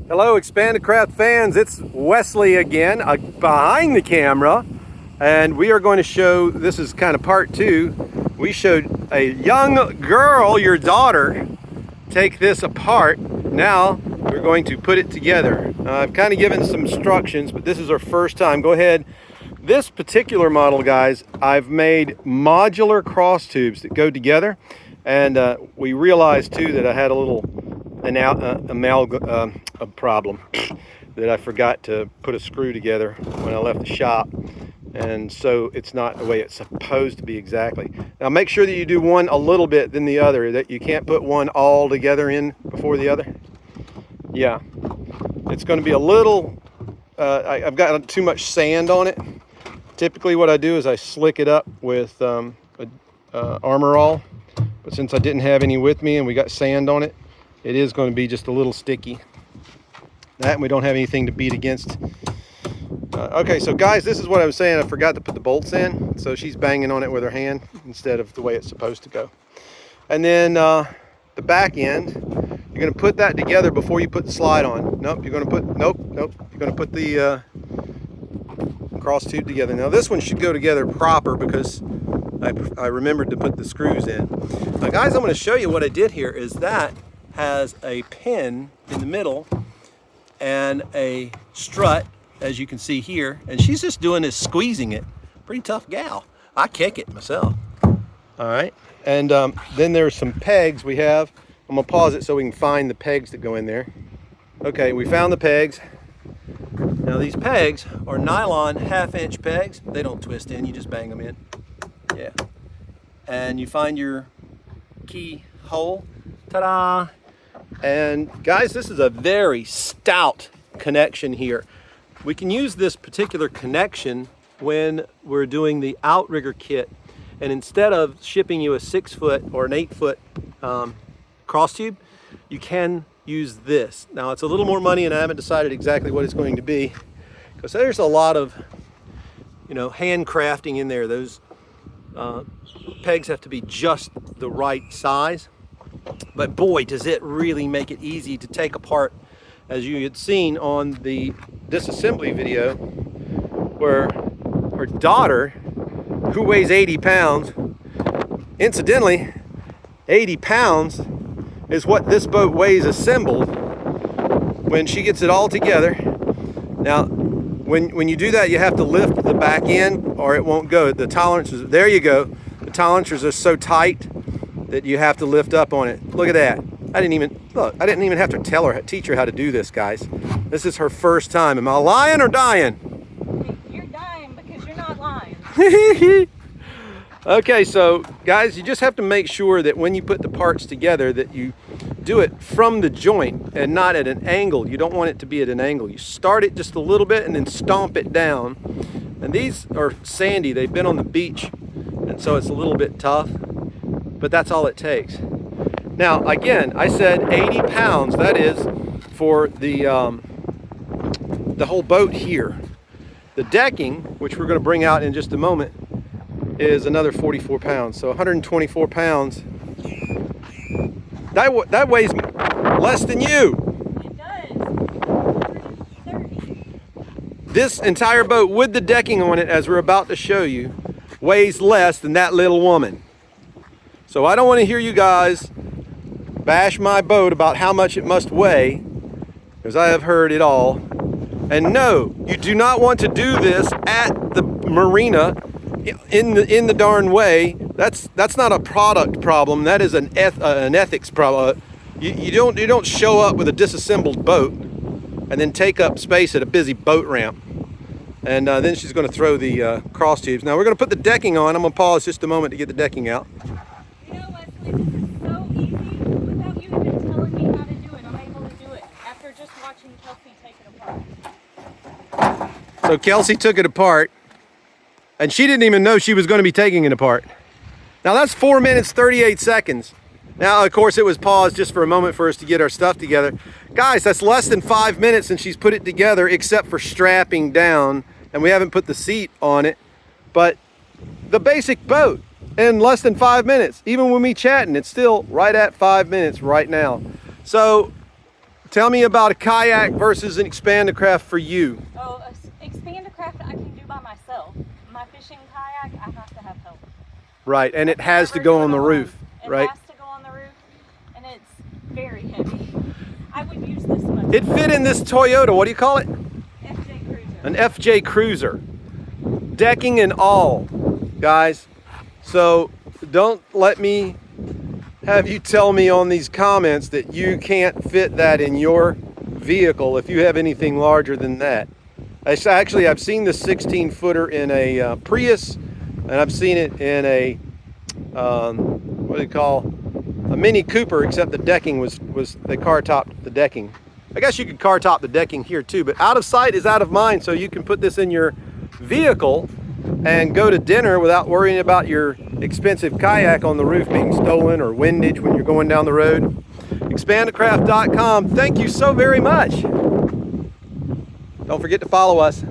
Hello, Expanded Craft fans. It's Wesley again, behind the camera, and we are going to show, this is kind of part two. We showed a young girl, your daughter, take this apart. Now we're going to put it together. I've kind of given some instructions, but this is our first time. Go ahead. This particular model, guys, I've made modular cross tubes that go together, and we realized too that I had a little a problem that I forgot to put a screw together when I left the shop, and so it's not the way it's supposed to be exactly. Now make sure that you do one a little bit than the other, that you can't put one all together in before the other. Yeah, it's going to be a little I've got too much sand on it. Typically what I do is I slick it up with Armor All, but since I didn't have any with me and we got sand on it, it is going to be just a little sticky. That, and we don't have anything to beat against. Okay, so guys, this is what I was saying. I forgot to put the bolts in, so she's banging on it with her hand instead of the way it's supposed to go. And then the back end, you're going to put that together before you put the slide on. Nope, you're going to put, nope. You're going to put the cross tube together. Now this one should go together proper because I remembered to put the screws in. Now guys, I'm going to show you what I did here. Is that has a pin in the middle and a strut, as you can see here, and she's just doing is squeezing it. Pretty tough gal. I kick it myself. All right, and then there's some pegs we have. I'm gonna pause it so we can find the pegs that go in there. Okay, we found the pegs. Now these pegs are nylon 1/2-inch pegs. They don't twist in, you just bang them in. Yeah, and you find your key hole. Ta-da! And guys, this is a very stout connection here. We can use this particular connection when we're doing the outrigger kit, and instead of shipping you a 6-foot or an 8-foot cross tube, you can use this. Now it's a little more money and I haven't decided exactly what it's going to be, because there's a lot of, you know, handcrafting in there. Those pegs have to be just the right size. But boy, does it really make it easy to take apart, as you had seen on the disassembly video, where her daughter, who weighs 80 pounds, incidentally, 80 pounds is what this boat weighs assembled when she gets it all together. Now, when you do that, you have to lift the back end or it won't go. The tolerances, there you go. The tolerances are so tight that you have to lift up on it. Look at that. I didn't even have to teach her how to do this, guys. This is her first time. Am I lying or dying? You're dying because you're not lying. Okay, so guys, you just have to make sure that when you put the parts together that you do it from the joint and not at an angle. You don't want it to be at an angle. You start it just a little bit and then stomp it down. And these are sandy. They've been on the beach, and so it's a little bit tough. But that's all it takes. Now, again, I said 80 pounds. That is for the whole boat here. The decking, which we're going to bring out in just a moment, is another 44 pounds. So 124 pounds. That weighs less than you. It does. 30. This entire boat with the decking on it, as we're about to show you, weighs less than that little woman. So I don't want to hear you guys bash my boat about how much it must weigh, because I have heard it all. And no, you do not want to do this at the marina in the darn way. That's not a product problem. That is an ethics problem. You don't show up with a disassembled boat and then take up space at a busy boat ramp. And then she's going to throw the cross tubes. Now we're going to put the decking on. I'm going to pause just a moment to get the decking out. This is so easy. Without you even telling me how to do it, I'm able to do it after just watching Kelsey take it apart. So Kelsey took it apart, and she didn't even know she was going to be taking it apart. Now that's 4 minutes, 38 seconds. Now, of course, it was paused just for a moment for us to get our stuff together. Guys, that's less than 5 minutes and she's put it together, except for strapping down, and we haven't put the seat on it. But the basic boat, in less than 5 minutes. Even with me chatting, it's still right at 5 minutes right now. So tell me about a kayak versus an expand-a-craft for you. Oh, expand-a-craft I can do by myself. My fishing kayak, I have to have help. Right, and it has to go on the roof, right? It has to go on the roof, and it's very heavy. I would use this much. It fit in this Toyota, what do you call it? FJ Cruiser. An FJ Cruiser. Decking and all, guys. So don't let me have you tell me on these comments that you can't fit that in your vehicle if you have anything larger than that. Actually, I've seen the 16-footer in a Prius, and I've seen it in a what do you call, a Mini Cooper, except the decking was they car topped the decking. I guess you could car top the decking here too, but out of sight is out of mind, so you can put this in your vehicle and go to dinner without worrying about your expensive kayak on the roof being stolen or windage when you're going down the road. Expandacraft.com. Thank you so very much. Don't forget to follow us.